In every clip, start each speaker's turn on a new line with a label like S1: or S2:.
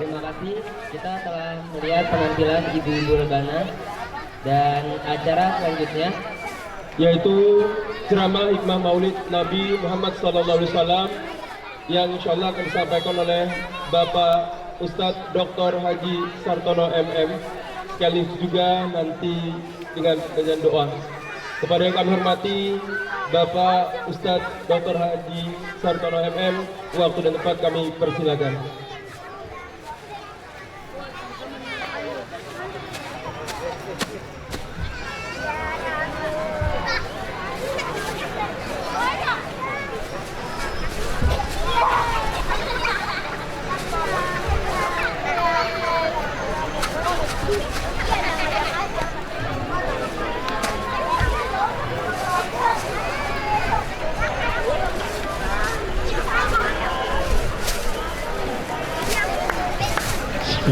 S1: Terima kasih, kita telah melihat penampilan ibu-ibu Rebana dan acara selanjutnya
S2: yaitu ceramah hikmah Maulid Nabi Muhammad SAW yang insya Allah akan disampaikan oleh Bapak Ustadz Dr. Haji Sartono MM, sekaligus juga nanti dengan doa. Kepada yang kami hormati Bapak Ustadz Dr. Haji Sartono MM, waktu dan tempat kami persilakan.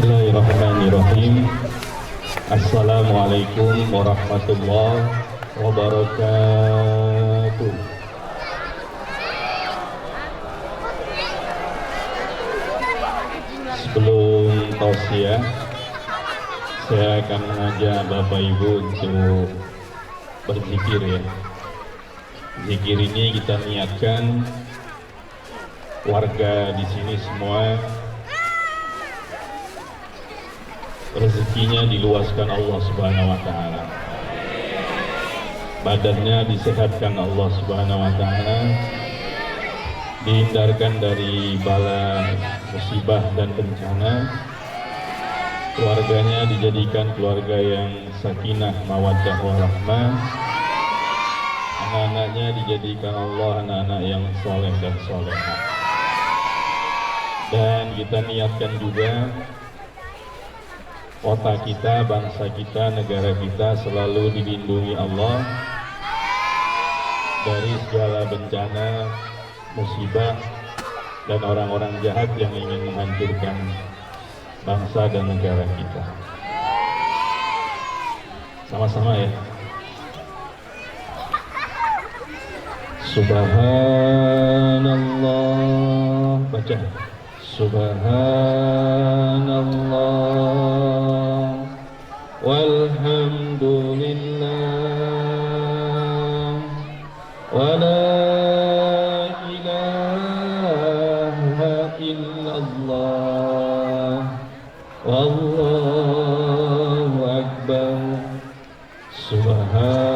S3: Bismillahirrahmanirrahim. Assalamualaikum warahmatullahi wabarakatuh. Sebelum tausiah, saya akan mengajak Bapak Ibu untuk berzikir ya. Zikir ini kita niatkan warga di sini semua rezekinya diluaskan Allah Subhanahu wa taala. Badannya disehatkan Allah Subhanahu wa taala. Dihindarkan dari bala musibah dan bencana. Keluarganya dijadikan keluarga yang sakinah, mawaddah warahmah. Anak-anaknya dijadikan Allah anak-anak yang soleh dan solehah. Dan kita niatkan juga kota kita, bangsa kita, negara kita selalu dilindungi Allah dari segala bencana, musibah, dan orang-orang jahat yang ingin menghancurkan bangsa dan negara kita. Sama-sama ya. Subhanallah, baca. Subhanallah walhamdulillah wa la ilaha illallah wallahu akbar. Subhanallah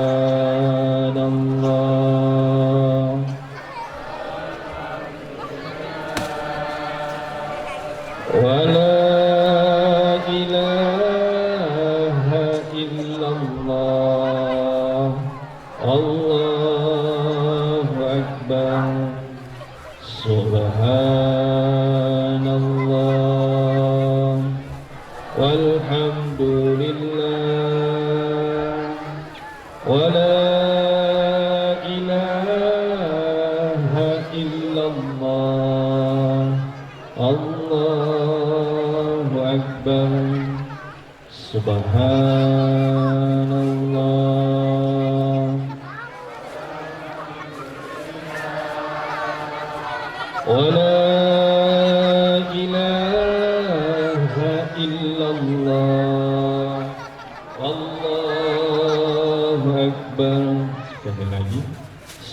S3: wa la ilaha illallah Allahu akbar. Subhanallah walhamdulillah wa la ilaha illallah Allahu akbar. Subhanallah wa la ilaha illallah Allahu akbar. Sekali lagi.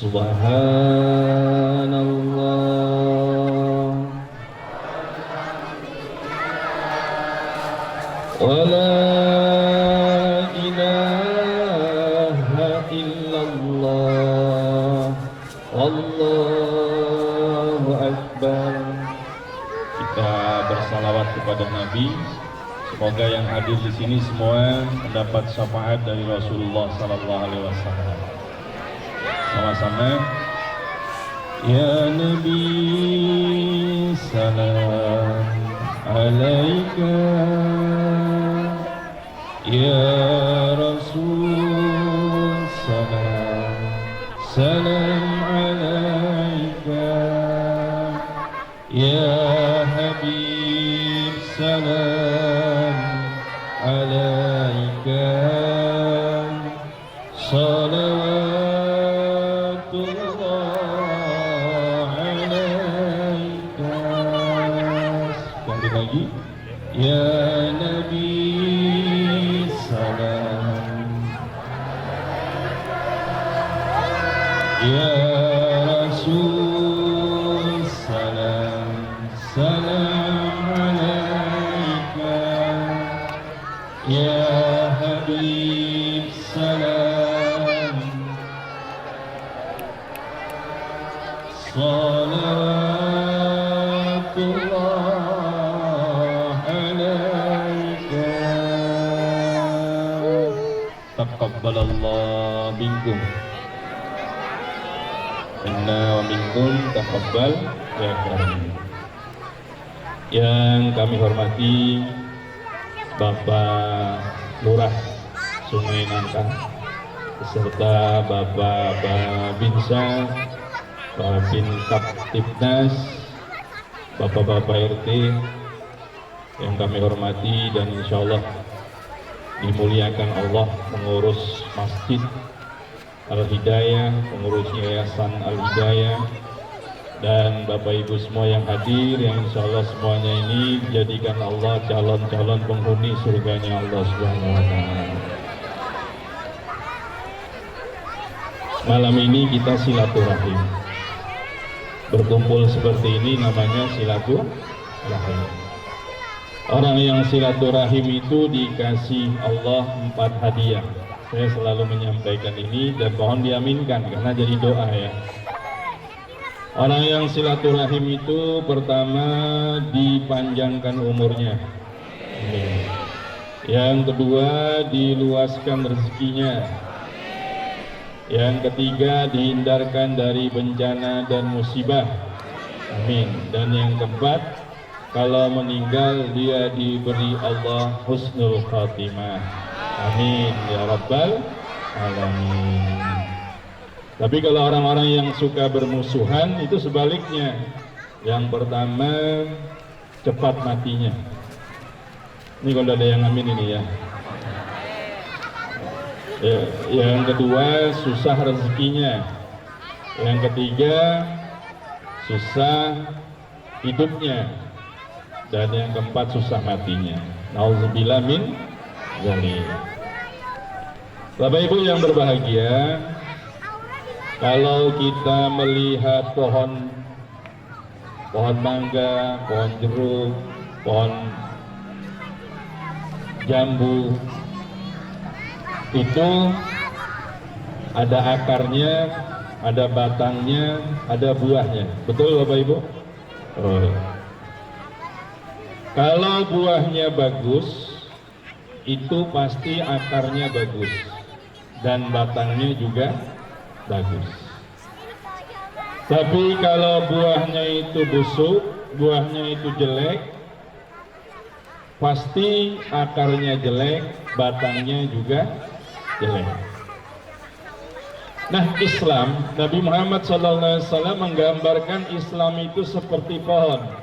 S3: Subhanallah wa la ilaha illallah Allahu akbar. Kita bersalawat kepada Nabi. Semoga yang hadir di sini semua mendapat syafaat dari Rasulullah sallallahu alaihi wasallam. Sama-sama. Ya Nabi salam alaika, ya Rasul salam salam alaika, ya Habib salam alaika, salawatullah alaika. Sekali lagi. Ya Nabi salam, Ya Rasul salam, salam alaika, Ya Habib salam, salawatullah alaika. Taqabbalallah minkum inna wa minkum taqabbal ya karim. Yang kami hormati Bapak Lurah Sungai Nangka beserta Bapak Babinsa, Babin Kaptibnas, Bapak-Bapak RT yang kami hormati dan insya Allah dimuliakan Allah, pengurus Masjid Al-Hidayah, pengurus Yayasan Al-Hidayah, dan Bapak Ibu semua yang hadir, yang insya Allah semuanya ini dijadikan Allah calon-calon penghuni surganya Allah Subhanahu wa Ta'ala. Malam ini kita silaturahim, berkumpul seperti ini namanya silaturahim. Orang yang silaturahim itu dikasih Allah 4 hadiah. Saya selalu menyampaikan ini dan mohon diaminkan karena jadi doa ya. Orang yang silaturahim itu pertama dipanjangkan umurnya. Amin. Yang kedua diluaskan rezekinya. Yang ketiga dihindarkan dari bencana dan musibah. Amin. Dan yang keempat, kalau meninggal dia diberi Allah husnul khatimah. Amin ya rabbal alamin. Tapi kalau orang-orang yang suka bermusuhan itu sebaliknya. Yang pertama cepat matinya. Ini kalau ada yang amin ini ya. Yang kedua susah rezekinya. Yang ketiga susah hidupnya. Dan yang keempat susah matinya. Nauzubillah min dzalik. Bapak Ibu yang berbahagia, kalau kita melihat pohon mangga, pohon jeruk, pohon jambu, itu ada akarnya, ada batangnya, ada buahnya. Betul Bapak Ibu? Oh. Kalau buahnya bagus, itu pasti akarnya bagus dan batangnya juga bagus. Tapi kalau buahnya itu busuk, buahnya itu jelek, pasti akarnya jelek, batangnya juga jelek. Nah, Islam, Nabi Muhammad SAW menggambarkan Islam itu seperti pohon.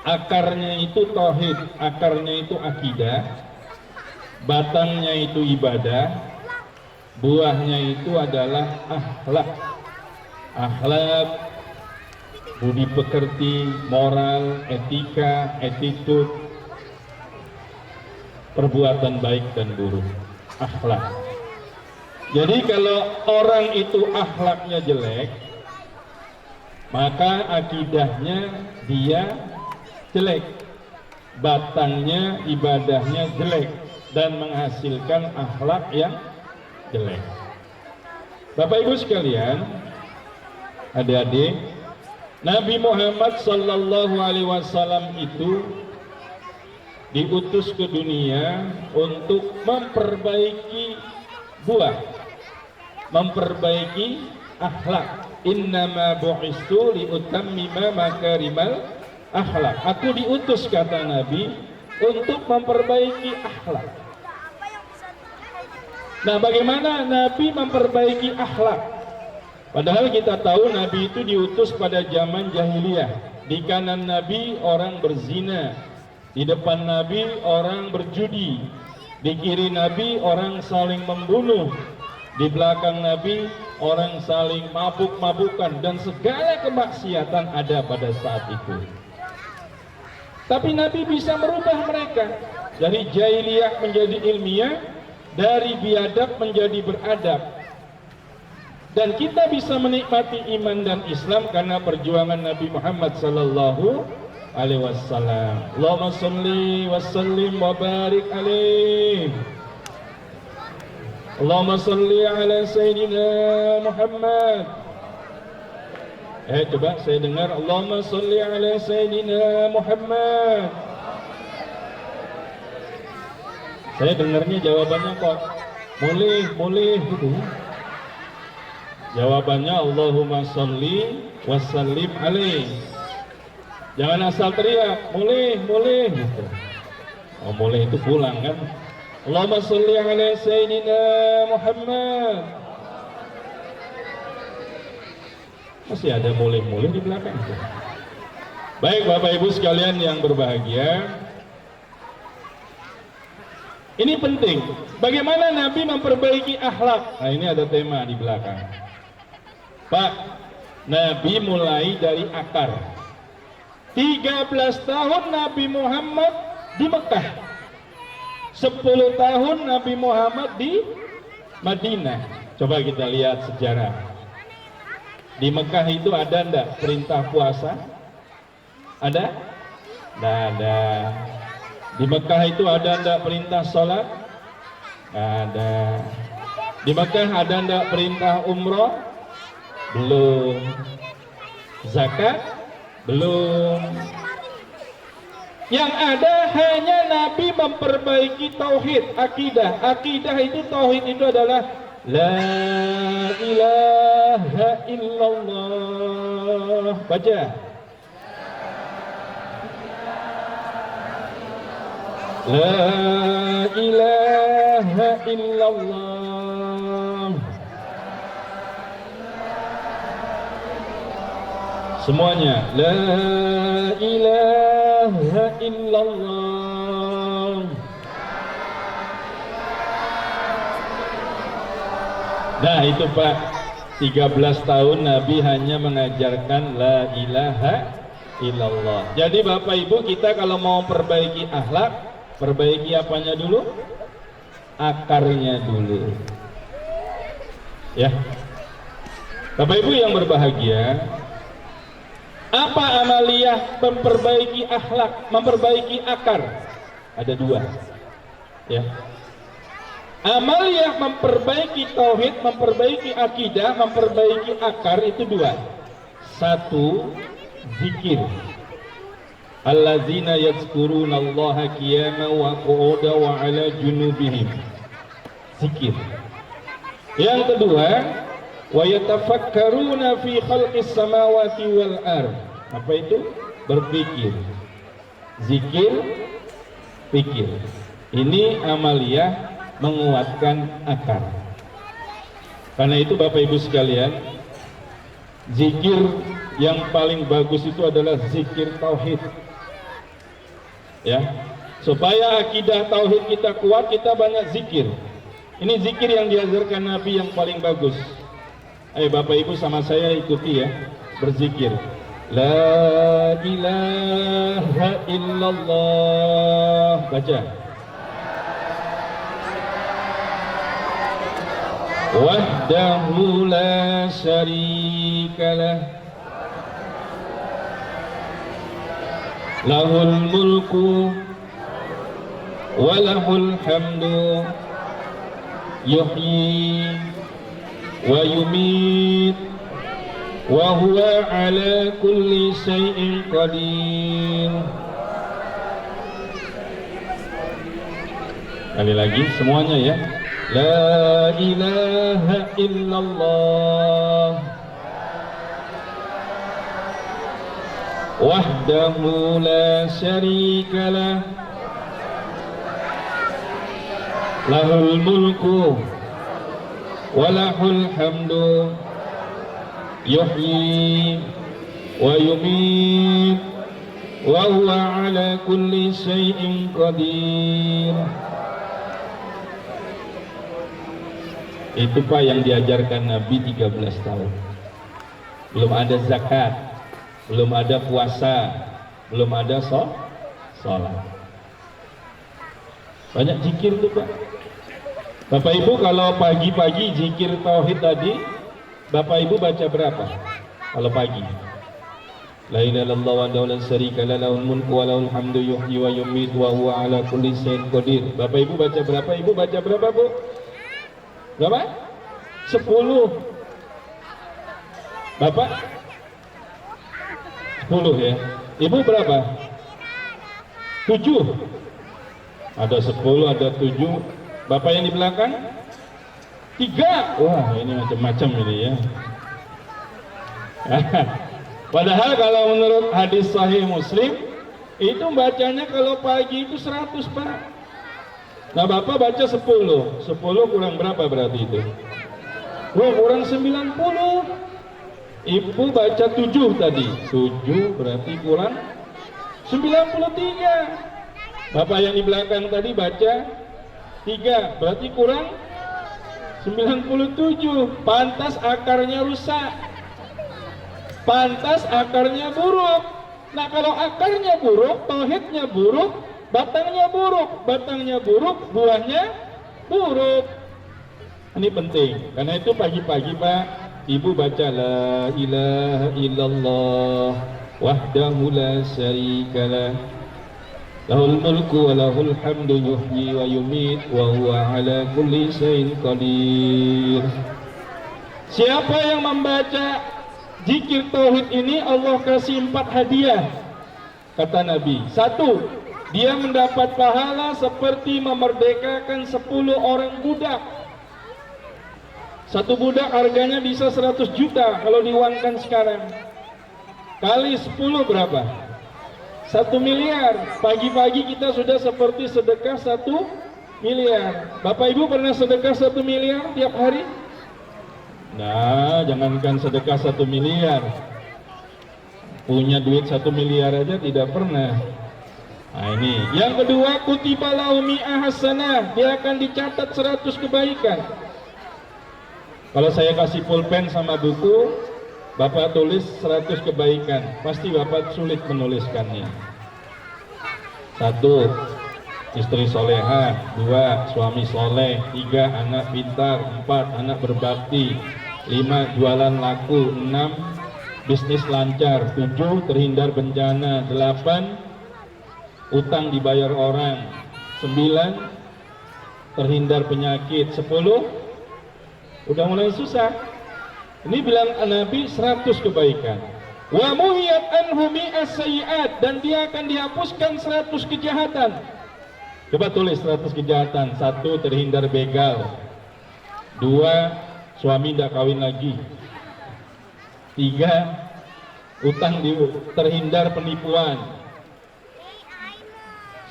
S3: Akarnya itu tauhid, akarnya itu akidah, batangnya itu ibadah, buahnya itu adalah akhlak. Akhlak, budi pekerti, moral, etika, attitude, perbuatan baik dan buruk, akhlak. Jadi kalau orang itu akhlaknya jelek, maka akidahnya dia jelek, batangnya ibadahnya jelek dan menghasilkan akhlak yang jelek. Bapak Ibu sekalian, adik-adik, Nabi Muhammad SAW itu diutus ke dunia untuk memperbaiki buah, memperbaiki akhlak. Innama bu'istu liutammima makarimal akhlak. Aku diutus, kata Nabi, untuk memperbaiki akhlak. Nah, bagaimana Nabi memperbaiki akhlak? Padahal kita tahu Nabi itu diutus pada zaman jahiliyah. Di kanan Nabi orang berzina, di depan Nabi orang berjudi, di kiri Nabi orang saling membunuh, di belakang Nabi orang saling mabuk-mabukan, dan segala kemaksiatan ada pada saat itu. Tapi Nabi bisa merubah mereka dari jahiliyah menjadi ilmiah, dari biadab menjadi beradab. Dan kita bisa menikmati iman dan Islam karena perjuangan Nabi Muhammad sallallahu alaihi wasallam. Allahumma shalli wa sallim wa barik alaihi. Allahumma shalli ala sayyidina Muhammad. Coba saya dengar Allahumma shalli ala sayyidina Muhammad. Saya dengarnya jawabannya kok boleh gitu. Jawabannya Allahumma sholli wa sallim alaihi. Jangan asal teriak, boleh gitu. Oh, boleh itu pulang kan. Allahumma sholli ala sayyidina Muhammad. Masih ada boleh di belakang itu. Baik Bapak Ibu sekalian yang berbahagia, ini penting. Bagaimana Nabi memperbaiki akhlak? Nah, ini ada tema di belakang. Pak, Nabi mulai dari akar. 13 tahun Nabi Muhammad di Mekah, 10 tahun Nabi Muhammad di Madinah. Coba kita lihat sejarah. Di Mekah itu ada enggak perintah puasa? Ada? Nggak ada. Di Mekah itu ada enggak perintah sholat? Nggak ada. Di Mekah ada enggak perintah umroh? Belum. Zakat? Belum. Yang ada hanya Nabi memperbaiki tauhid, akidah. Akidah itu, tauhid itu adalah La ilaha illallah. Baca. La ilaha illallah. Semuanya. La ilaha illallah. Nah itu Pak, 13 tahun Nabi hanya mengajarkan la ilaha illallah. Jadi Bapak Ibu, kita kalau mau perbaiki akhlak, perbaiki apanya dulu? Akarnya dulu. Ya. Bapak Ibu yang berbahagia, apa amaliyah memperbaiki akhlak, memperbaiki akar? Ada dua. Ya. Amaliyah memperbaiki tauhid, memperbaiki akidah, memperbaiki akar itu dua. Satu, zikir. Allazina yadhkurunallaha qiyaman wa qu'udan wa 'ala junubihim. Zikir. Yang kedua, wa yatafakkaruna fi khalqis samawati wal ard. Apa itu? Berpikir. Zikir, pikir. Ini amaliyah menguatkan akar. Karena itu Bapak Ibu sekalian, zikir yang paling bagus itu adalah zikir tauhid. Ya, supaya akidah tauhid kita kuat, kita banyak zikir. Ini zikir yang diajarkan Nabi yang paling bagus. Ayo Bapak Ibu sama saya ikuti ya, berzikir. La ilaha illallah. Baca. Wahdahu la syarika lah, lahul mulku wa lahul hamdu, yuhyi wa yumit wa huwa ala kulli syai'in qadir. Kali lagi semuanya ya. La ilaha illallah wahdahu la syarika lah, lahul mulku wa lahul hamdu, yuhyi wa yumit wa huwa ala kulli syai'in qadir. Itu Pak yang diajarkan Nabi 13 tahun. Belum ada zakat, belum ada puasa, belum ada salat. Banyak zikir tuh Pak. Bapak Ibu kalau pagi-pagi zikir tauhid tadi, Bapak Ibu baca berapa? Kalau pagi. La ilaha illallah wa la syarika lahu lahul mulku wa lahul hamdu yuhyi wa yumiitu wa huwa ala kulli syai'in qadir. Bapak Ibu baca berapa? Ibu baca berapa, Bu? Berapa? 10. Bapak? 10 ya. Ibu berapa? 7. Ada 10, ada 7. Bapak yang di belakang? 3. Wah, ini macam-macam ini ya. Padahal kalau menurut hadis sahih Muslim, itu bacanya kalau pagi itu 100 Pak. Nah Bapak baca 10. 10 kurang berapa berarti itu? Wah, kurang 90. Ibu baca 7 tadi. 7 berarti kurang 93. Bapak yang di belakang tadi baca 3, berarti kurang 97. Pantas akarnya rusak. Pantas akarnya buruk. Nah kalau akarnya buruk, tauhidnya buruk, batangnya buruk. Batangnya buruk, buahnya buruk. Ini penting. Karena itu pagi-pagi Pak, Ibu baca la ilaha illallah wahdahu la syarikalah lahul mulku wa lahul hamdu yuhyi wa yumiit wa huwa ala kulli syai'in qadir. Siapa yang membaca zikir tauhid ini, Allah kasih 4 hadiah. Kata Nabi, 1, dia mendapat pahala seperti memerdekakan 10 orang budak. 1 budak harganya bisa 100 juta kalau diuangkan sekarang. Kali 10 berapa? 1 miliar. Pagi-pagi kita sudah seperti sedekah 1 miliar. Bapak Ibu pernah sedekah 1 miliar tiap hari? Nah, jangankan sedekah 1 miliar. Punya duit 1 miliar aja tidak pernah. Nah ini. Yang kedua, kutiba lahu mi'ah hasanah. Dia akan dicatat 100 kebaikan. Kalau saya kasih pulpen sama buku, Bapak tulis 100 kebaikan, pasti Bapak sulit menuliskannya. 1, istri soleha. 2, suami soleh. 3, anak pintar. 4, anak berbakti. 5, jualan laku. 6, bisnis lancar. 7, terhindar bencana. 8, utang dibayar orang. 9, terhindar penyakit. 10, udah mulai susah. Ini bilang Nabi 100 kebaikan. Wa muhiyat anhu mi'as sayyi'at, dan dia akan dihapuskan 100 kejahatan. Coba tulis 100 kejahatan. 1, terhindar begal. 2, suami tidak kawin lagi. 3, utang terhindar penipuan.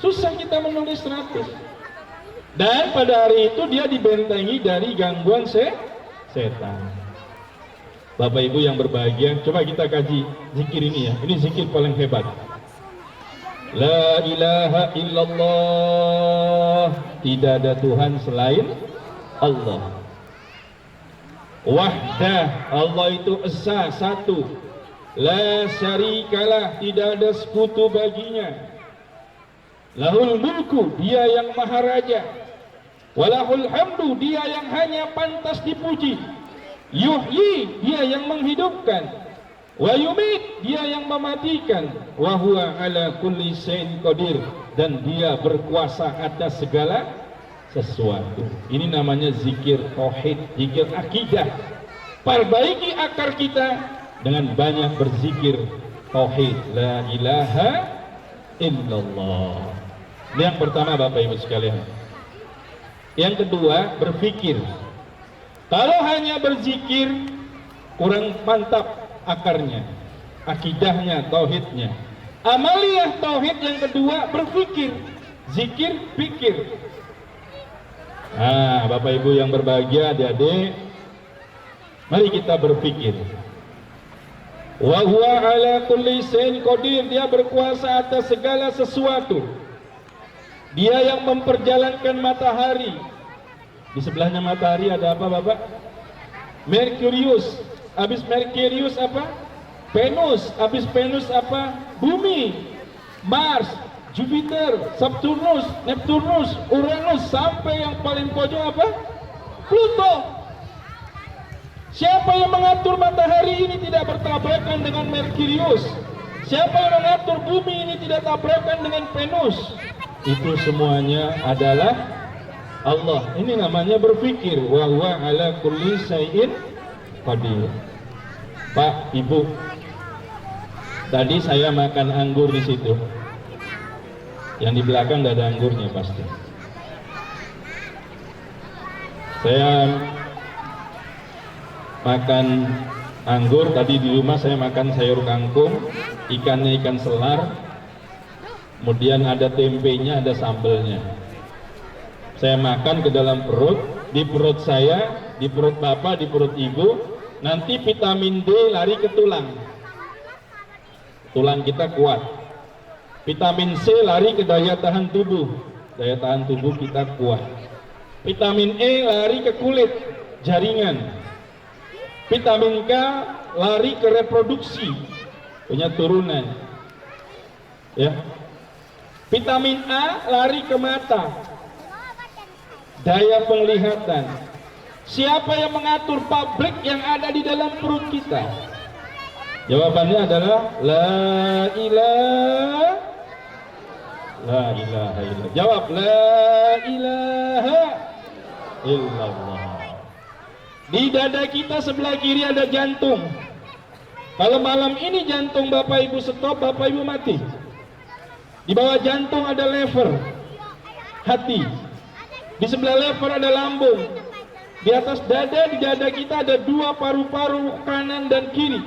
S3: Susah kita menulis 100. Dan pada hari itu dia dibentengi dari gangguan setan. Bapak Ibu yang berbahagia, coba kita kaji zikir ini ya. Ini zikir paling hebat. La ilaha illallah, tidak ada Tuhan selain Allah. Wahdah, Allah itu esa, satu. La syarikalah, tidak ada sekutu baginya. Lahul mulku, dia yang maha raja. Walahul hamdu, dia yang hanya pantas dipuji. Yuhyi, dia yang menghidupkan. Wa yumit, dia yang mematikan. Wa huwa ala kulli syai'in qadir, dan dia berkuasa atas segala sesuatu. Ini namanya zikir tauhid, zikir akidah. Perbaiki akar kita dengan banyak berzikir tauhid. La ilaha illallah. Ini yang pertama Bapak Ibu sekalian. Yang kedua, berpikir. Kalau hanya berzikir, kurang mantap akarnya, akidahnya, tauhidnya. Amaliyah tauhid yang kedua, berpikir. Zikir, pikir. Nah, Bapak Ibu yang berbahagia, adik-adik, mari kita berpikir. Wa huwa ala kulli syai'in qadir, dia berkuasa atas segala sesuatu. Dia yang memperjalankan matahari. Di sebelahnya matahari ada apa Bapak? Merkurius. Habis Merkurius apa? Venus. Habis Venus apa? Bumi. Mars. Jupiter, Saturnus, Neptunus, Uranus, sampai yang paling pojok apa? Pluto. Siapa yang mengatur matahari ini tidak bertabrakan dengan Merkurius? Siapa yang mengatur bumi ini tidak tabrakan dengan Venus? Itu semuanya adalah Allah. Ini namanya berpikir. Wa huwa ala kulli syai'in qadir. Pak, Ibu, tadi saya makan anggur di situ. Yang di belakang nggak ada anggurnya pasti. Saya makan anggur, tadi di rumah saya makan sayur kangkung, ikannya ikan selar, kemudian ada tempenya, ada sambelnya. Saya makan ke dalam perut, di perut saya, di perut bapak, di perut ibu, nanti vitamin D lari ke tulang. Tulang kita kuat. Vitamin C lari ke daya tahan tubuh. Daya tahan tubuh kita kuat. Vitamin E lari ke kulit, jaringan. Vitamin K lari ke reproduksi, punya turunan. Ya. Vitamin A lari ke mata, daya penglihatan. Siapa yang mengatur pabrik yang ada di dalam perut kita? Jawabannya adalah la ilaha illallah. Jawab la ilaha illallah. Di dada kita sebelah kiri ada jantung. Kalau malam ini jantung Bapak Ibu stop, Bapak Ibu mati. Di bawah jantung ada lever, hati. Di sebelah lever ada lambung. Di atas dada, di dada kita ada dua paru-paru, kanan dan kiri.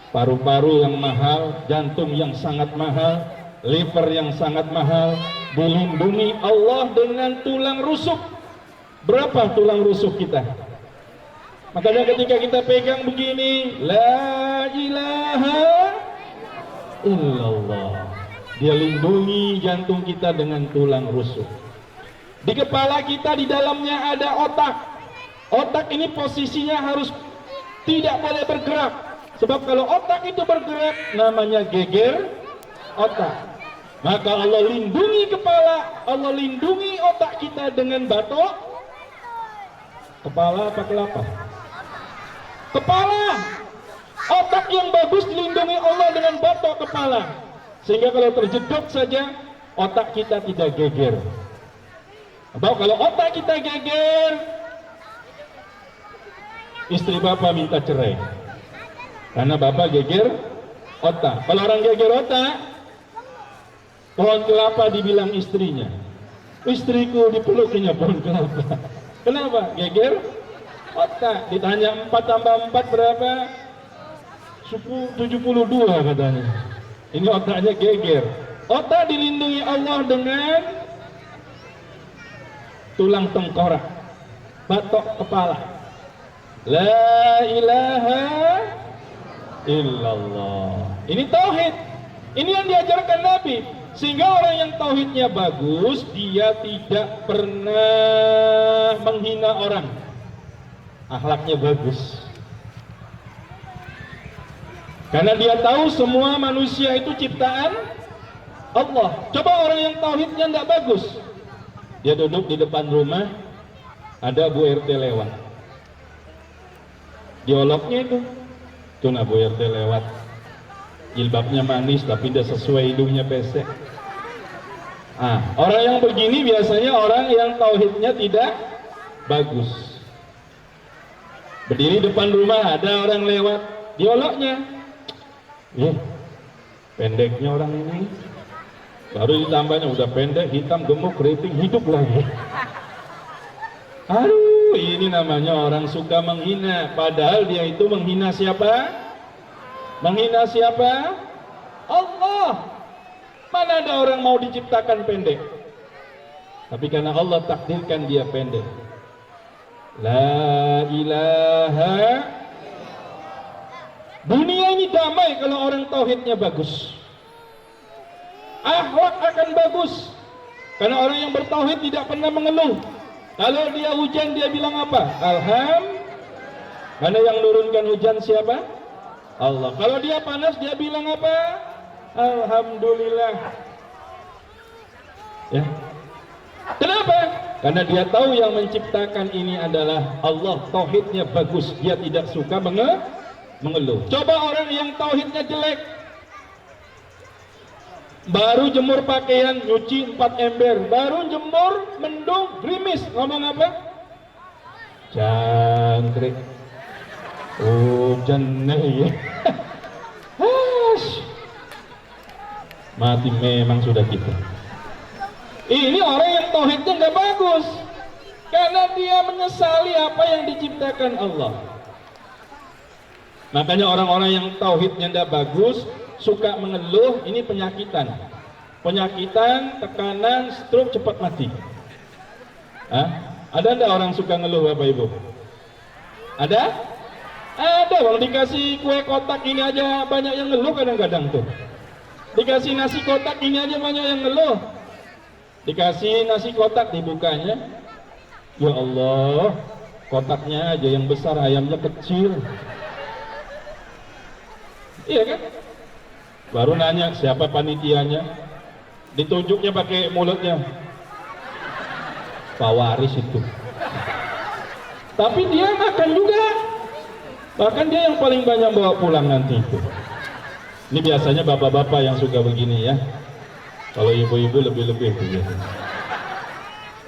S3: Paru-paru yang mahal, jantung yang sangat mahal, liver yang sangat mahal, dilindungi Allah dengan tulang rusuk. Berapa tulang rusuk kita? Makanya ketika kita pegang begini, la ilaha illallah, dia lindungi jantung kita dengan tulang rusuk. Di kepala kita di dalamnya ada otak. Otak ini posisinya harus tidak boleh bergerak. Sebab kalau otak itu bergerak namanya geger otak. Maka Allah lindungi kepala, Allah lindungi otak kita dengan batok. Kepala apa kelapa? Kepala. Otak yang bagus dilindungi Allah dengan batok kepala. Sehingga kalau terjedok saja otak kita tidak geger. Atau kalau otak kita geger, istri bapak minta cerai karena bapak geger otak. Kalau orang geger otak, pohon kelapa dibilang istrinya, istriku dipeluknya pohon kelapa. Kenapa? Geger otak. Ditanya 4 tambah 4 berapa? 72 katanya. Ini otaknya geger. Otak dilindungi Allah dengan tulang tengkorak, batok kepala. La ilaha illallah. Ini tauhid. Ini yang diajarkan Nabi. Sehingga orang yang tauhidnya bagus, dia tidak pernah menghina orang. Akhlaknya bagus. Karena dia tahu semua manusia itu ciptaan Allah. Coba orang yang tauhidnya tidak bagus. Dia duduk di depan rumah, ada Bu RT lewat. Dialognya itu, tuh Bu RT lewat. Jilbabnya manis tapi tidak sesuai hidungnya pesek. Orang yang begini biasanya orang yang tauhidnya tidak bagus. Berdiri depan rumah ada orang lewat, dialognya, pendeknya orang ini. Baru ditambahnya udah pendek, hitam, gemuk, keriting, hidup lagi. Aduh, ini namanya orang suka menghina. Padahal dia itu menghina siapa? Menghina siapa? Allah. Mana ada orang mau diciptakan pendek? Tapi karena Allah takdirkan dia pendek. La ilaha. Dunia ini damai kalau orang tauhidnya bagus. Akhlak akan bagus. Karena orang yang bertauhid tidak pernah mengeluh. Kalau dia hujan dia bilang apa? Karena yang nurunkan hujan siapa? Allah. Kalau dia panas dia bilang apa? alhamdulillah. Ya. Kenapa? Karena dia tahu yang menciptakan ini adalah Allah, tauhidnya bagus, dia tidak suka mengeluh. Coba orang yang tauhidnya jelek, baru jemur pakaian, nyuci 4 ember, baru jemur, mendung, gerimis, ngomong apa? Jangkrik, hujan nih. Mati memang sudah gitu. Ini orang yang tauhidnya nggak bagus, karena dia menyesali apa yang diciptakan Allah. Makanya orang-orang yang tauhidnya nggak bagus, suka mengeluh, ini penyakitan, tekanan, stroke, cepat mati. Hah? Ada nggak orang suka ngeluh, Bapak Ibu? Ada? Ada. Kalau dikasih kue kotak ini aja banyak yang ngeluh kadang-kadang tuh. Dikasih nasi kotak ini aja banyak yang ngeluh. Dikasih nasi kotak, dibukanya, ya Allah, kotaknya aja yang besar, ayamnya kecil. Iya kan? Baru nanya siapa panitianya, ditunjuknya pakai mulutnya, Pak Waris itu. Tapi dia makan juga, bahkan dia yang paling banyak bawa pulang nanti itu. Ini biasanya bapak-bapak yang suka begini ya. Kalau ibu-ibu lebih-lebih begitu.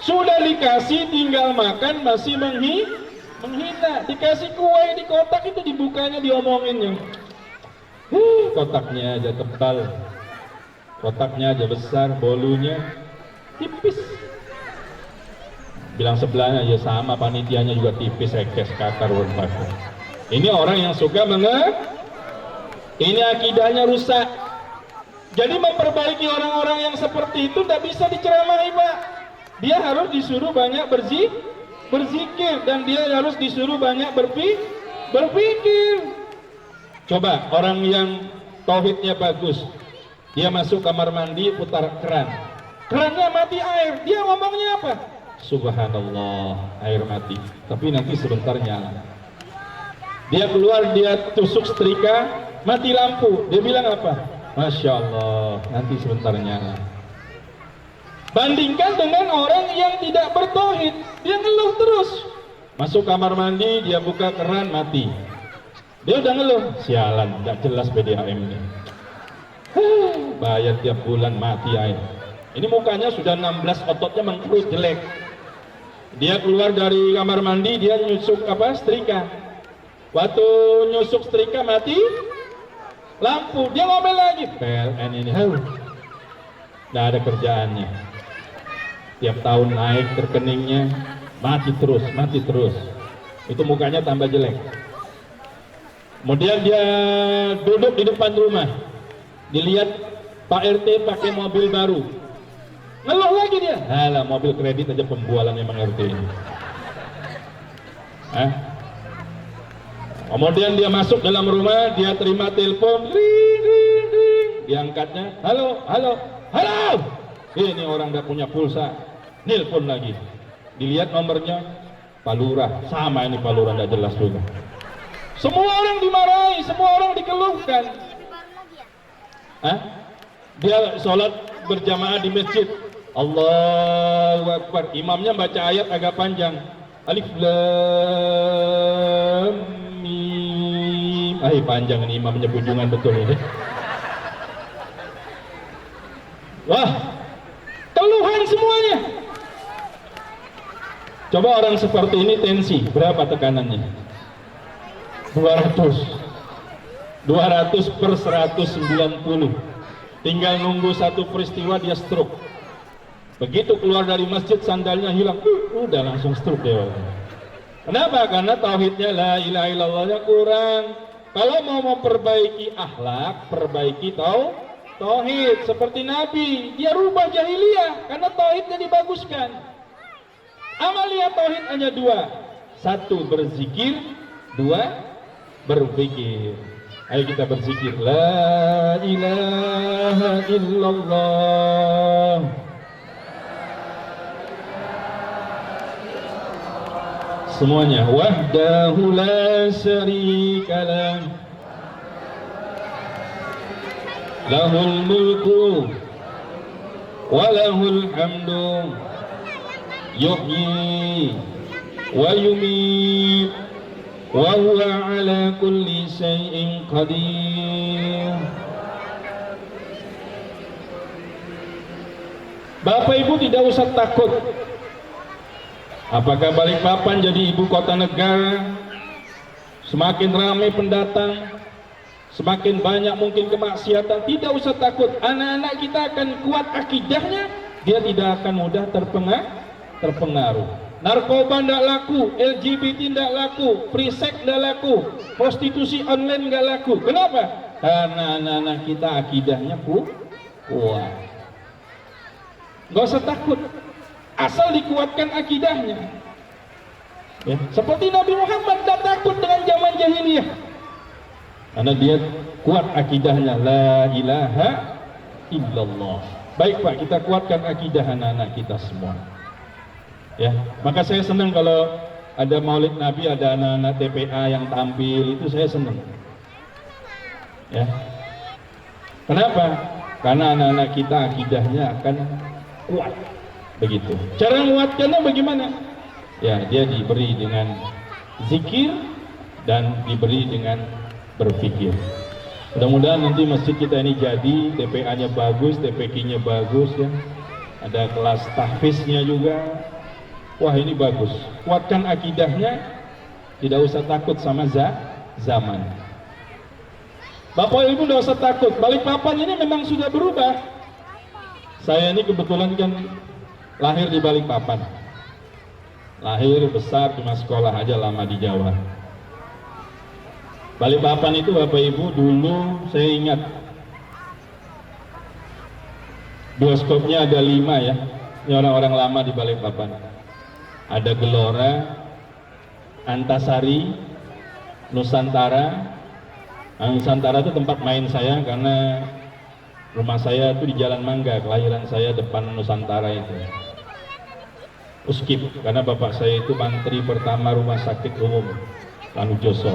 S3: Sudah dikasih tinggal makan masih menghina. Dikasih kue di kotak itu dibukanya diomonginnya. Kotaknya aja tebal, kotaknya aja besar, bolunya tipis. Bilang sebelahnya ya sama, panitianya juga tipis, ekes, kakar, wontak. Ini orang yang suka ini akidahnya rusak. Jadi memperbaiki orang-orang yang seperti itu tidak bisa diceramahi, Pak. Dia harus disuruh banyak berzikir, dan dia harus disuruh banyak berpikir. Coba orang yang tauhidnya bagus, dia masuk kamar mandi, putar keran, kerannya mati air, dia ngomongnya apa? Subhanallah, air mati, tapi nanti sebentar nyala. Dia keluar, dia tusuk setrika, mati lampu, dia bilang apa? Masya Allah, nanti sebentar nyala. Bandingkan dengan orang yang tidak bertauhid, dia ngeluh terus. Masuk kamar mandi, dia buka keran, mati. Dia udah ngeluh, sialan, gak jelas PDAM ini. Bayar tiap bulan, mati air. Ini mukanya sudah 16, ototnya mengkerut, jelek. Dia keluar dari kamar mandi, dia nyusuk setrika. Waktu nyusuk setrika mati lampu, dia ngomel lagi, PLN ini, nggak ada kerjaannya. Tiap tahun naik rekeningnya, mati terus. Itu mukanya tambah jelek. Kemudian dia duduk di depan rumah, dilihat Pak RT pakai mobil baru, ngeluh lagi dia, halah mobil kredit aja pembualan emang RT ini. Kemudian dia masuk dalam rumah, dia terima telepon, ring, diangkatnya, halo. Ini orang gak punya pulsa, nelpon lagi, dilihat nomornya, Pak Lurah, sama ini Pak Lurah gak jelas juga. Semua orang dimarahi, semua orang dikeluhkan. Dia sholat berjamaah di masjid, Allahu Akbar, imamnya baca ayat agak panjang, Alif Lam. Panjang ini imamnya, bujungan betul ini. Wah, keluhan semuanya. Coba orang seperti ini tensi, berapa tekanannya? 200 per 190. Tinggal nunggu satu peristiwa dia stroke. Begitu keluar dari masjid sandalnya hilang, udah langsung stroke dia. Kenapa? Karena tauhidnya la ilaha illallahnya kurang. Kalau mau memperbaiki akhlak, perbaiki tauhid. Seperti Nabi, dia rubah jahiliyah karena tauhidnya dibaguskan. Amalia tauhid hanya 2. 1 berzikir, 2 berpikir. Ayo kita berzikir, la ilaha illallah. Semuanya, wahdahu la syarikalah. lahul mulku wa lahul hamdu yuhyi wa yumiit wa huwa ala kulli syai'in qadir. Bapak Ibu tidak usah takut. Apakah Balikpapan jadi ibu kota negara, semakin ramai pendatang, semakin banyak mungkin kemaksiatan, tidak usah takut. Anak-anak kita akan kuat akidahnya, dia tidak akan mudah terpengaruh. Narkoba tidak laku, LGBT tidak laku, free sex tidak laku, prostitusi online tidak laku. Kenapa? Karena anak-anak kita akidahnya kuat. Gak usah takut, asal dikuatkan akidahnya. Ya, seperti Nabi Muhammad tidak takut dengan zaman jahiliyah, karena dia kuat akidahnya, la ilaha illallah. Baik Pak, kita kuatkan akidah anak-anak kita semua. Ya, maka saya senang kalau ada Maulid Nabi, ada anak-anak TPA yang tampil, itu saya senang. Ya, kenapa? Karena anak-anak kita akidahnya akan kuat. Begitu. Cara menguatkannya bagaimana? Ya, dia diberi dengan zikir dan diberi dengan berpikir. Mudah-mudahan nanti masjid kita ini jadi, TPA-nya bagus, TPQ-nya bagus ya. Ada kelas tahfiznya juga. Wah, ini bagus. Kuatkan akidahnya, tidak usah takut sama zaman. Bapak Ibu tidak usah takut. Balikpapan ini memang sudah berubah. Saya ini kebetulan kan lahir di Balikpapan. Lahir besar cuma sekolah aja lama di Jawa. Balikpapan itu Bapak Ibu dulu saya ingat bioskopnya ada 5 ya. Ini orang-orang lama di Balikpapan. Ada Gelora, Antasari, Nusantara. Nusantara itu tempat main saya karena rumah saya itu di Jalan Mangga, kelahiran saya depan Nusantara itu. Uskip, karena bapak saya itu mantri pertama Rumah Sakit Umum Lanujoso.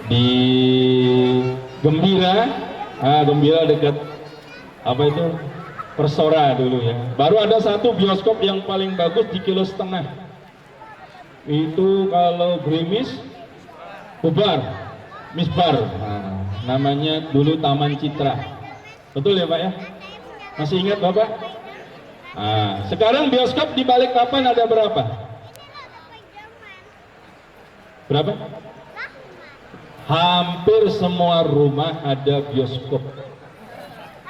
S3: Di Gembira, Gembira dekat apa itu? Persora dulu ya. Baru ada satu bioskop yang paling bagus di 1,5 km. Itu kalau Grimis bubar, misbar. Namanya dulu Taman Citra. Betul ya Pak ya? Masih ingat Bapak? Sekarang bioskop di Balikpapan ada berapa? Berapa? Hampir semua rumah ada bioskop.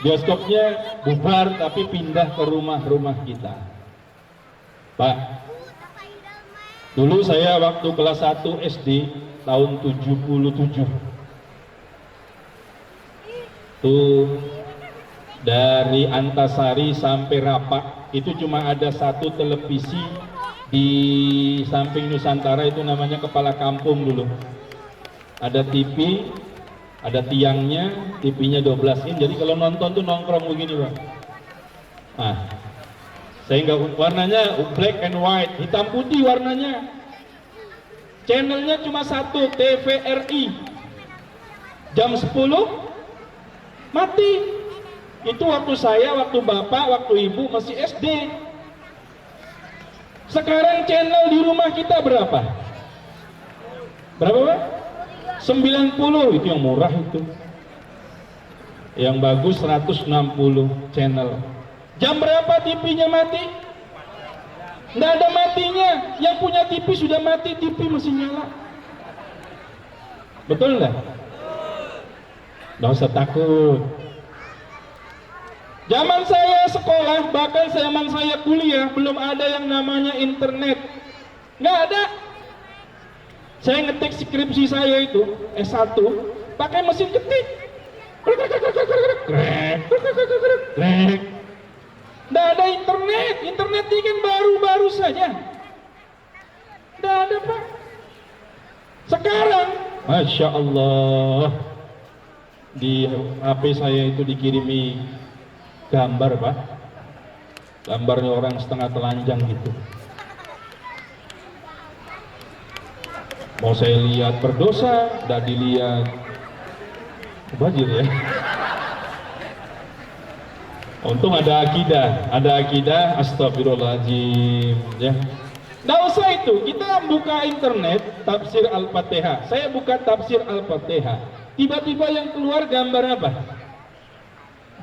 S3: Bioskopnya bubar tapi pindah ke rumah-rumah kita. Pak, dulu saya waktu kelas 1 SD tahun 77 tuh dari Antasari sampai Rapak itu cuma ada satu televisi di samping Nusantara, itu namanya Kepala Kampung dulu. Ada TV, ada tiangnya, TV-nya 12 in. Jadi kalau nonton tuh nongkrong begini Bang. Sehingga warnanya black and white, hitam putih warnanya. Channelnya cuma satu, TVRI. Jam 10 mati. Itu waktu saya, waktu bapak, waktu ibu masih SD. Sekarang channel di rumah kita berapa? Berapa Pak? 90, itu yang murah itu. Yang bagus 160 channel. Jam berapa TV-nya mati? Nggak ada matinya. Yang punya TV sudah mati, TV masih nyala. Betul nggak? Nggak usah takut. Zaman saya sekolah, bahkan zaman saya kuliah, belum ada yang namanya internet. Nggak ada. Saya ngetik skripsi saya itu S1 pakai mesin ketik. Nggak ada internet. Internet ini kan baru-baru saja. Nggak ada Pak. Sekarang, Masya Allah, di HP saya itu dikirimi gambar Pak. Gambarnya orang setengah telanjang gitu. Mau saya lihat berdosa, tidak dilihat. Bajir ya. Untung ada akidah, astagfirullahaladzim ya. Nggak usah itu, kita buka internet tafsir Al-Fatihah. Saya buka tafsir Al-Fatihah. Tiba-tiba yang keluar gambar apa?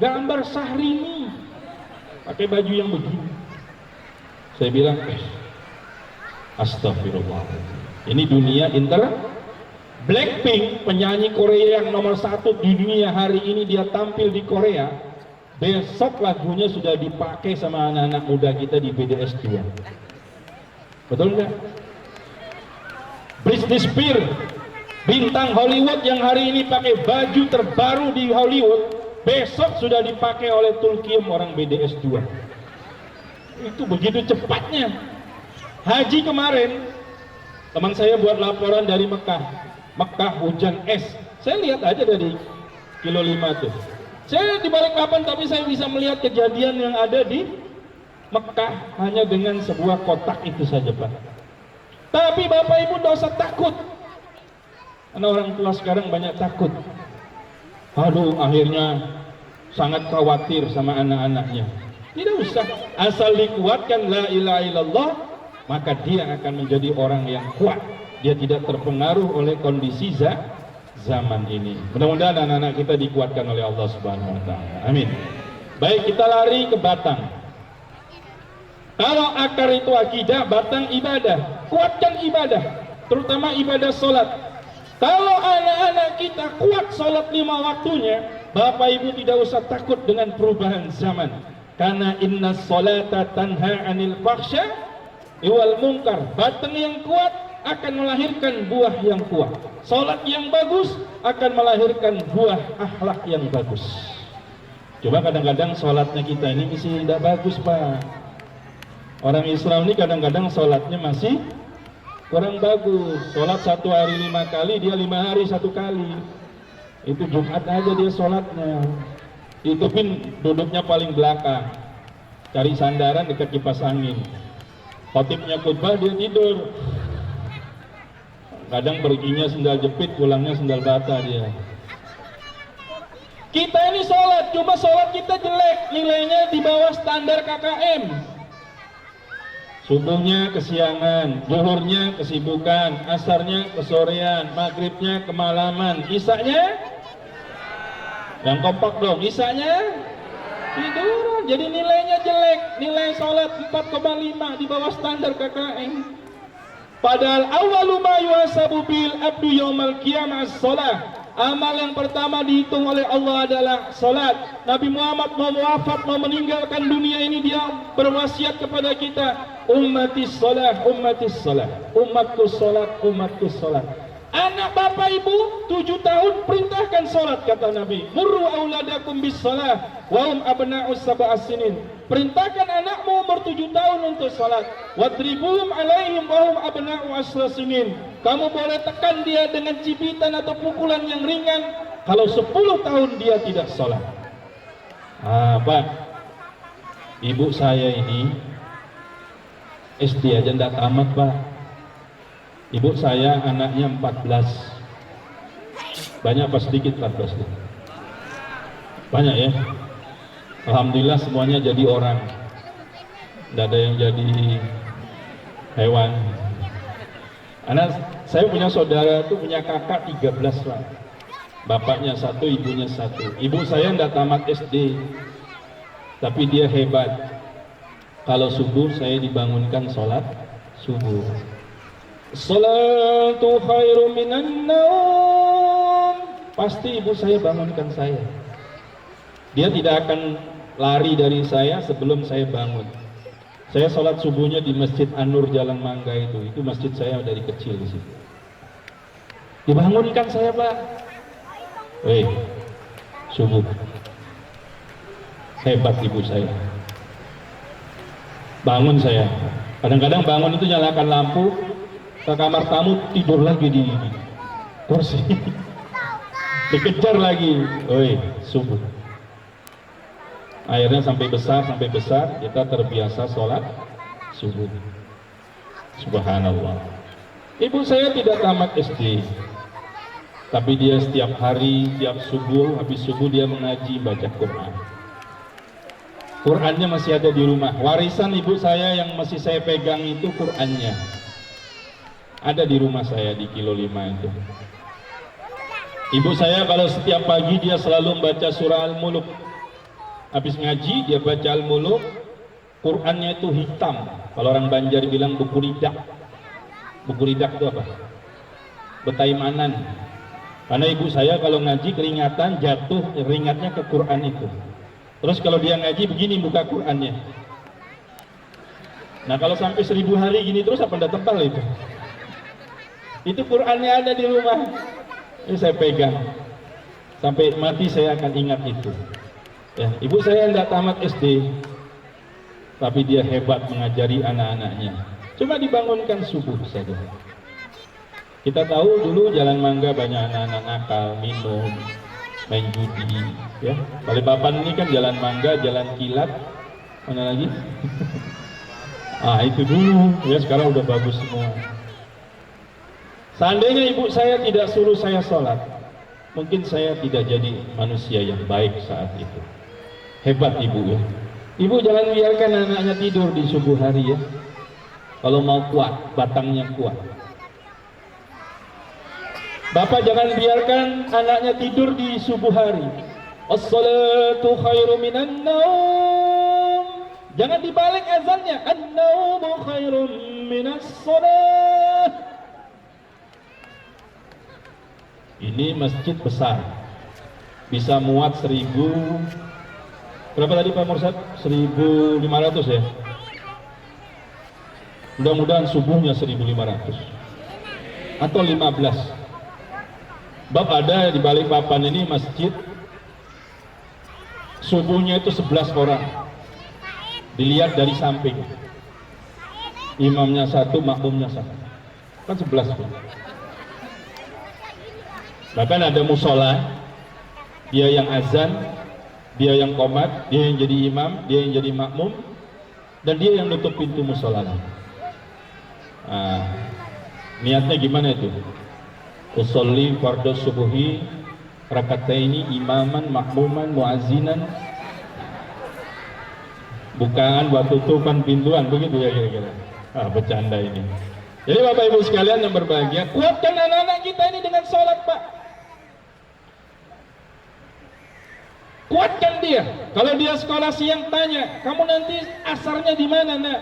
S3: Gambar Syahrini pakai baju yang begini. Saya bilang, astagfirullahaladzim. Ini dunia Blackpink, penyanyi Korea yang nomor 1 di dunia hari ini, dia tampil di Korea. Besok lagunya sudah dipakai sama anak-anak muda kita di BDS 2. Betul nggak? Britney Spears, bintang Hollywood yang hari ini pakai baju terbaru di Hollywood, besok sudah dipakai oleh Tulkium orang BDS 2. Itu begitu cepatnya. Haji kemarin, teman saya buat laporan dari Mekah hujan es. Saya lihat aja dari kilo 5 tuh. Saya di Balikpapan, tapi saya bisa melihat kejadian yang ada di Mekah hanya dengan sebuah kotak itu saja, Pak. Tapi Bapak Ibu tidak usah takut. Karena orang tua sekarang banyak takut. Aduh, akhirnya sangat khawatir sama anak-anaknya. Tidak usah, asal dikuatkan la ilaha illallah, maka dia akan menjadi orang yang kuat. Dia tidak terpengaruh oleh kondisi zaman ini. Mudah-mudahan anak-anak kita dikuatkan oleh Allah Subhanahu wa taala. Amin. Baik, kita lari ke batang. Kalau akar itu akidah, batang ibadah. Kuatkan ibadah, terutama ibadah sholat. Kalau anak-anak kita kuat sholat 5 waktunya, Bapak Ibu tidak usah takut dengan perubahan zaman. Karena inna sholata tanha anil fakhsya wal munkar. Batang yang kuat akan melahirkan buah yang kuat. Sholat yang bagus akan melahirkan buah akhlak yang bagus. Coba kadang-kadang sholatnya kita ini masih tidak bagus, Pak. Orang Islam ini kadang-kadang sholatnya masih kurang bagus. Sholat 1 hari 5 kali, dia 5 hari 1 kali. Itu Jumat aja dia sholatnya. Itu pun duduknya paling belakang, cari sandaran dekat kipas angin. Khotibnya khutbah, dia tidur. Kadang perginya sendal jepit, pulangnya sendal bata dia. Kita ini sholat, cuma sholat kita jelek, nilainya di bawah standar KKM. Subuhnya kesiangan, zuhurnya kesibukan, asarnya kesorean, maghribnya kemalaman, isanya yang kompak dong, isanya tiduran. Jadi nilainya jelek, nilai sholat 4,5 di bawah standar KKM. Padahal awalu ma yuhasabu bil abdu yaumal qiyamah as-shalah. Amal yang pertama dihitung oleh Allah adalah salat. Nabi Muhammad mau wafat, mau meninggalkan dunia ini, dia berwasiat kepada kita, ummatis salah, ummatis salah, umatku salat, umatku salat. Anak Bapak Ibu 7 tahun perintahkan salat, kata Nabi. Murru auladakum bis salah wa hum abna'us sab'as sinin. Perintahkan anakmu umur 7 tahun untuk salat. Wadribuhum alaihim wa hum abna'u asra sinin. Kamu boleh tekan dia dengan cibitan atau pukulan yang ringan kalau 10 tahun dia tidak salat. Pak, ibu saya ini SD aja ndak tamat, Pak. Ibu saya anaknya 14. Banyak apa sedikit 14? Banyak ya. Alhamdulillah semuanya jadi orang. Tidak ada yang jadi hewan. Anak saya punya saudara tuh, punya kakak 13 Pak. Bapaknya 1, ibunya 1. Ibu saya tidak tamat SD, tapi dia hebat. Kalau subuh saya dibangunkan sholat subuh. Salatu khairu minan naum. Pasti ibu saya bangunkan saya. Dia tidak akan lari dari saya sebelum saya bangun. Saya sholat subuhnya di Masjid An-Nur Jalan Mangga itu masjid saya dari kecil di situ. Dibangunkan saya, Pak. Subuh. Hebat ibu saya. Bangun saya. Kadang-kadang bangun itu nyalakan lampu, ke kamar tamu, tidur lagi di kursi. Dikejar lagi. Subuh. Akhirnya sampai besar kita terbiasa sholat subuh. Subhanallah. Ibu saya tidak tamat SD, Tapi dia setiap hari, tiap subuh, habis subuh dia mengaji baca Quran. Qurannya masih ada di rumah. Warisan ibu saya yang masih saya pegang itu Qurannya. Ada di rumah saya di kilo 5 itu. Ibu saya kalau setiap pagi dia selalu membaca surah Al-Muluk. Habis ngaji dia baca Al-Muluk. Qurannya itu hitam. Kalau orang Banjar bilang buku ridak. Buku ridak itu apa? Betaimanan. Karena ibu saya kalau ngaji keringatan jatuh ringatnya ke Quran itu. Terus kalau dia ngaji begini buka Qurannya. Nah kalau sampai 1000 hari gini terus apa ndak tebal itu? Itu Qurannya ada di rumah. Ini saya pegang. Sampai mati saya akan ingat itu. Ya, ibu saya ndak tamat SD. Tapi dia hebat mengajari anak-anaknya. Cuma dibangunkan subuh saja. Kita tahu dulu Jalan Mangga banyak anak-anak nakal, minum, main judi, ya. Balikpapan ini kan Jalan Mangga, Jalan Kilat, mana lagi? Itu dulu, ya sekarang udah bagus semua. Seandainya ibu saya tidak suruh saya sholat, mungkin saya tidak jadi manusia yang baik saat itu. Hebat ibu ya. Ibu jangan biarkan anaknya tidur di subuh hari ya. Kalau mau kuat, batangnya kuat. Bapak jangan biarkan anaknya tidur di subuh hari. As-salatu khairu minan naum. Jangan dibalik azannya. An-naumu khairun minas salat. Ini masjid besar. Bisa muat 1000. Berapa tadi Pak Mursad? 1500 ya? Mudah-mudahan subuhnya 1500 atau 15. Bab ada di Balikpapan ini masjid subuhnya itu 11 orang. Dilihat dari samping. Imamnya satu, makmumnya satu. Kan 11 pun. Bahkan ada musola, dia yang azan, dia yang qomat, dia yang jadi imam, dia yang jadi makmum, dan dia yang nutup pintu musola. Niatnya gimana itu? Usolli fardhu subuhi rakataini imaman makmuman muazzinan. Bukaan buat tutupan pintuan, begitu ya kira-kira. Bercanda ini. Jadi Bapak Ibu sekalian yang berbahagia, kuatkan anak-anak kita ini dengan sholat Pak. Kuatkan dia. Kalau dia sekolah siang tanya, kamu nanti asarnya di mana nak?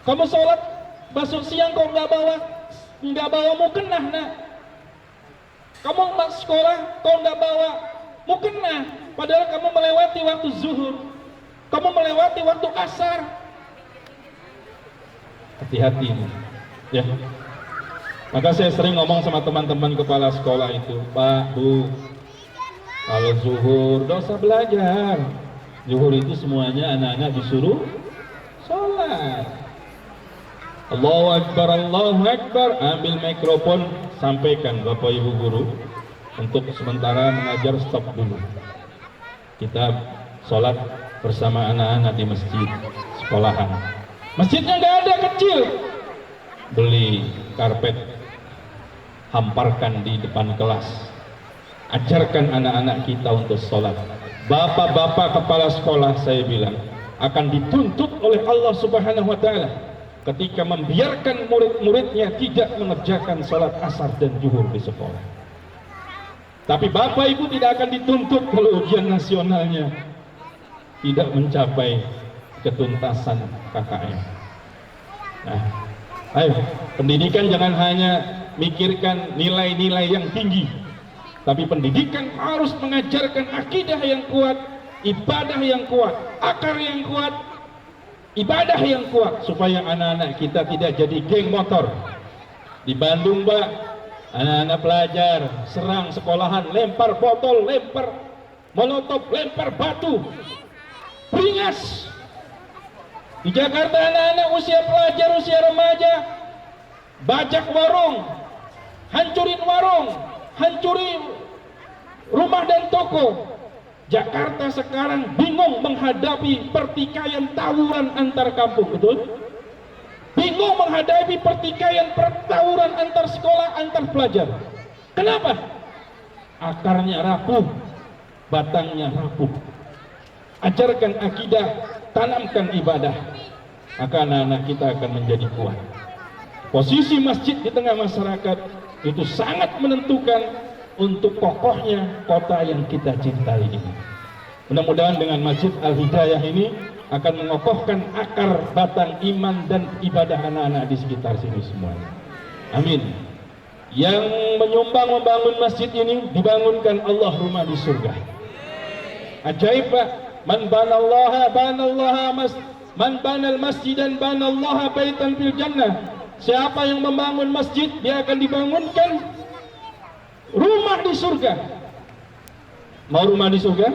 S3: Kamu sholat masuk siang kok nggak bawa mukena nak? Kamu masuk sekolah kok nggak bawa mukena? Padahal kamu melewati waktu zuhur, kamu melewati waktu asar. Hati-hati ya. Maka saya sering ngomong sama teman-teman kepala sekolah itu, Pak, Bu, kalau zuhur dosa belajar. Zuhur itu semuanya anak-anak disuruh sholat. Allahu Akbar, Allahu Akbar. Ambil mikrofon, sampaikan Bapak Ibu guru. Untuk sementara mengajar stop dulu. Kita sholat bersama anak-anak di masjid sekolahan. Masjidnya nggak ada, kecil. Beli karpet, hamparkan di depan kelas. Ajarkan anak-anak kita untuk sholat. Bapak-bapak kepala sekolah saya bilang akan dituntut oleh Allah Subhanahu wa Ta'ala ketika membiarkan murid-muridnya tidak mengerjakan sholat asar dan zuhur di sekolah. Tapi Bapak Ibu tidak akan dituntut kalau ujian nasionalnya tidak mencapai ketuntasan KKM. Nah, ayo, pendidikan jangan hanya mikirkan nilai-nilai yang tinggi, tapi pendidikan harus mengajarkan akidah yang kuat, ibadah yang kuat, akar yang kuat, ibadah yang kuat, supaya anak-anak kita tidak jadi geng motor. Di Bandung, Mbak, anak-anak pelajar serang sekolahan, lempar botol, lempar molotov, lempar batu, beringas. Di Jakarta anak-anak usia pelajar, usia remaja, bajak warung, hancurin warung, hancurin rumah dan toko. Jakarta sekarang bingung menghadapi pertikaian tawuran antar kampung, betul? Bingung menghadapi pertikaian pertawuran antar sekolah, antar pelajar. Kenapa? akarnya rapuh, batangnya rapuh. Ajarkan akidah, tanamkan ibadah, maka anak-anak kita akan menjadi kuat. Posisi masjid di tengah masyarakat itu sangat menentukan untuk kokohnya kota yang kita cintai ini. Mudah-mudahan dengan Masjid Al-Hidayah ini akan mengokohkan akar batang iman dan ibadah anak-anak di sekitar sini semuanya. Amin. Yang menyumbang membangun masjid ini, dibangunkan Allah rumah di surga. Ajaib Pak. Man banal masjidan banallaha baitan fil jannah. Siapa yang membangun masjid, dia akan dibangunkan rumah di surga. Mau rumah di surga?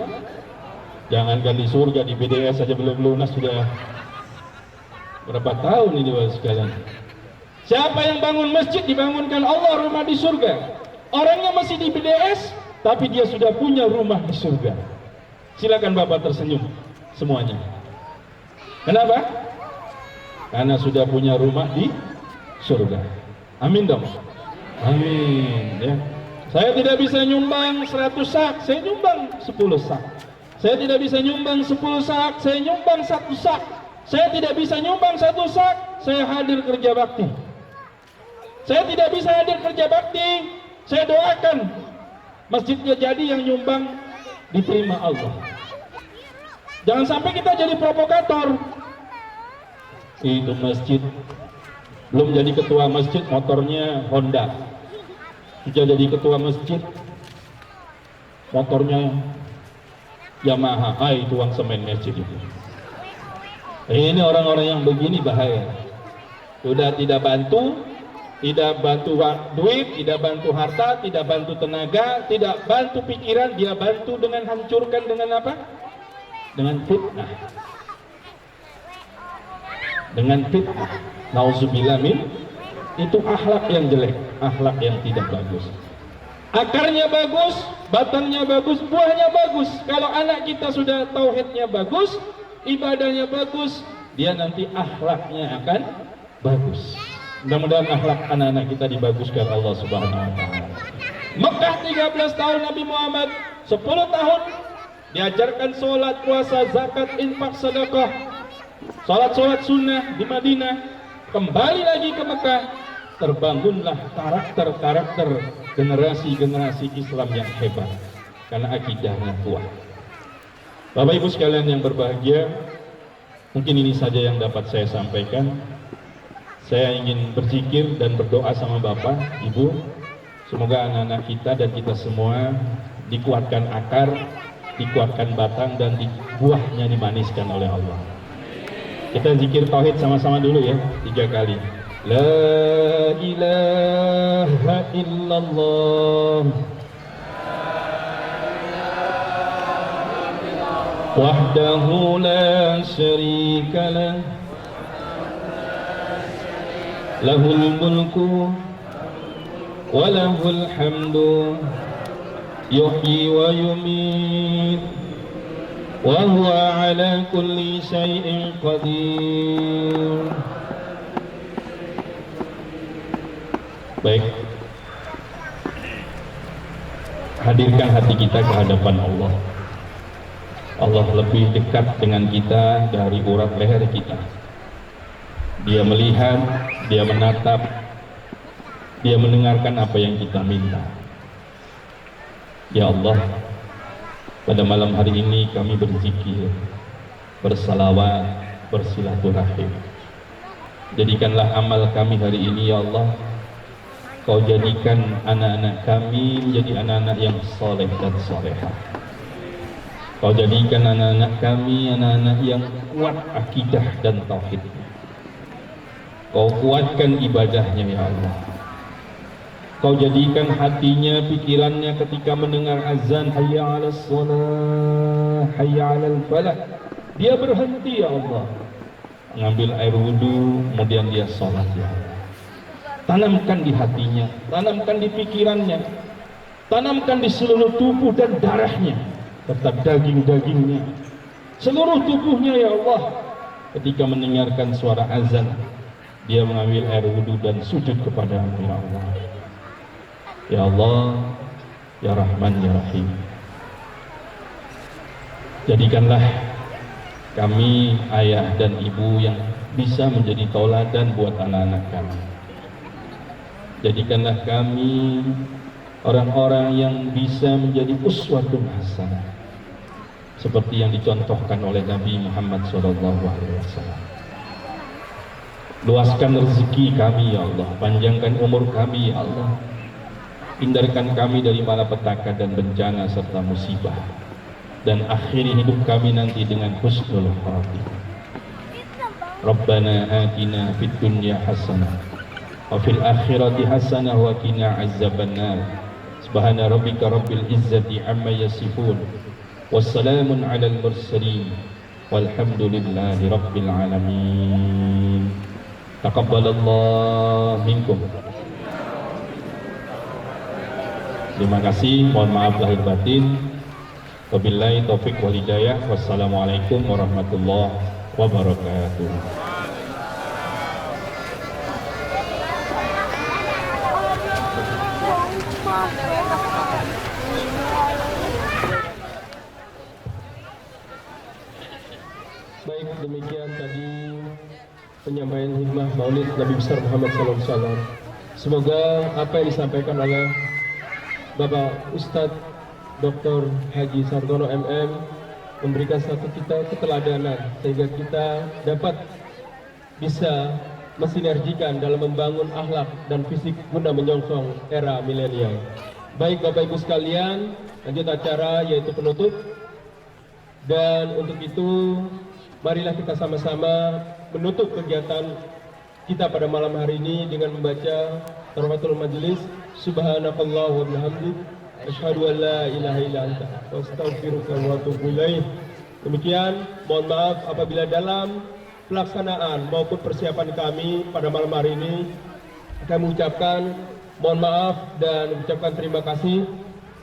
S3: Jangankan di surga, di BDS saja belum lunas sudah berapa tahun ini Bapak sekalian. Siapa yang bangun masjid, dibangunkan Allah rumah di surga. Orangnya masih di BDS, tapi dia sudah punya rumah di surga. Silakan Bapak tersenyum semuanya. Kenapa? Karena sudah punya rumah di surga. Amin dong. Amin ya. Saya tidak bisa nyumbang 100 sak, saya nyumbang 10 sak. Saya tidak bisa nyumbang 10 sak, saya nyumbang 1 sak. Saya tidak bisa nyumbang 1 sak, saya hadir kerja bakti. Saya tidak bisa hadir kerja bakti, saya doakan masjidnya jadi, yang nyumbang diterima Allah. Jangan sampai kita jadi provokator. Itu masjid belum jadi ketua masjid, motornya Honda. Sudah jadi ketua masjid, motornya Yamaha. Hai, tuang semen masjid itu. Ini orang-orang yang begini bahaya. Sudah tidak bantu duit, tidak bantu harta, tidak bantu tenaga, tidak bantu pikiran, dia bantu dengan hancurkan dengan apa? Dengan fitnah. Dengan fitnah. Nauzubillah min, itu akhlak yang jelek, akhlak yang tidak bagus. Akarnya bagus, batangnya bagus, buahnya bagus. Kalau anak kita sudah tauhidnya bagus, ibadahnya bagus, dia nanti akhlaknya akan bagus. Mudah-mudahan akhlak anak-anak kita dibaguskan Allah Subhanahu wa taala. Mekah 13 tahun Nabi Muhammad, 10 tahun diajarkan sholat, puasa, zakat, infak, sedekah, sholat sunnah di Madinah. Kembali lagi ke Mekah, terbangunlah karakter generasi-generasi Islam yang hebat karena akidahnya kuat. Bapak Ibu sekalian yang berbahagia, mungkin ini saja yang dapat saya sampaikan. Saya ingin berzikir dan berdoa sama Bapak, Ibu, semoga anak-anak kita dan kita semua dikuatkan akar, dikuatkan batang, dan buahnya dimaniskan oleh Allah. Kita zikir tauhid sama-sama dulu ya, 3 kali. La ilaha illallah wahdahu la syarika lah, lahul mulku wa lahul hamdu, yuhyi wa yumiit, wa huwa ala kulli syai'in qadir. Baik, hadirkan hati kita ke hadapan Allah. Allah lebih dekat dengan kita dari urat leher kita. Dia melihat, dia menatap, dia mendengarkan apa yang kita minta. Ya Allah, pada malam hari ini kami berzikir, bersalawat, bersilaturahim. Jadikanlah amal kami hari ini ya Allah. Kau jadikan anak-anak kami menjadi anak-anak yang soleh dan solehah. Kau jadikan anak-anak kami anak-anak yang kuat akidah dan tauhidnya. Kau kuatkan ibadahnya ya Allah. Kau jadikan hatinya, pikirannya ketika mendengar azan hayya 'alas shalah, hayya 'alal falah, dia berhenti ya Allah, mengambil air wudu, kemudian dia sholat ya Allah. Tanamkan di hatinya, tanamkan di pikirannya, tanamkan di seluruh tubuh dan darahnya, tetap daging-dagingnya, seluruh tubuhnya ya Allah. Ketika mendengarkan suara azan, dia mengambil air wudu dan sujud kepadamu ya Allah. Ya Allah, ya Rahman ya Rahim. Jadikanlah kami ayah dan ibu yang bisa menjadi tauladan buat anak-anak kami. Jadikanlah kami orang-orang yang bisa menjadi uswatun hasanah seperti yang dicontohkan oleh Nabi Muhammad SAW. Luaskan rezeki kami ya Allah, panjangkan umur kami ya Allah, hindarkan kami dari malapetaka dan bencana serta musibah, dan akhiri hidup kami nanti dengan husnul khatimah. Rabbana atina fid dunya hasanah wa fil akhirati hasanah wa qina azabannar. Subhana rabbika rabbil izzati amma yasifun, wassalamun alal mursalin, walhamdulillahi rabbil alamin. Taqabbalallah minkum. Terima kasih, mohon maaf lahir batin. Wabillahi taufik wal hidayah. Wassalamualaikum warahmatullahi wabarakatuh.
S2: Baik, demikian tadi penyampaian hikmah Maulid Nabi besar Muhammad SAW. Semoga apa yang disampaikan oleh Bapak Ustadz Dr. Haji Sartono MM memberikan satu kita keteladanan sehingga kita dapat bisa mensinergikan dalam membangun akhlak dan fisik guna menyongsong era milenial. Baik Bapak Ibu sekalian, lanjut acara yaitu penutup. Dan untuk itu marilah kita sama-sama menutup kegiatan kita pada malam hari ini dengan membaca Tarofatul Majlis. Subhanakallah wa bihamdik, asyhadu an la ilaha illa anta, astaghfiruka wa atubu ilaik. Demikian, mohon maaf apabila dalam pelaksanaan maupun persiapan kami pada malam hari ini kami ucapkan mohon maaf dan ucapkan terima kasih.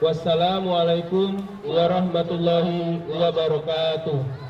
S2: Wassalamualaikum warahmatullahi wabarakatuh.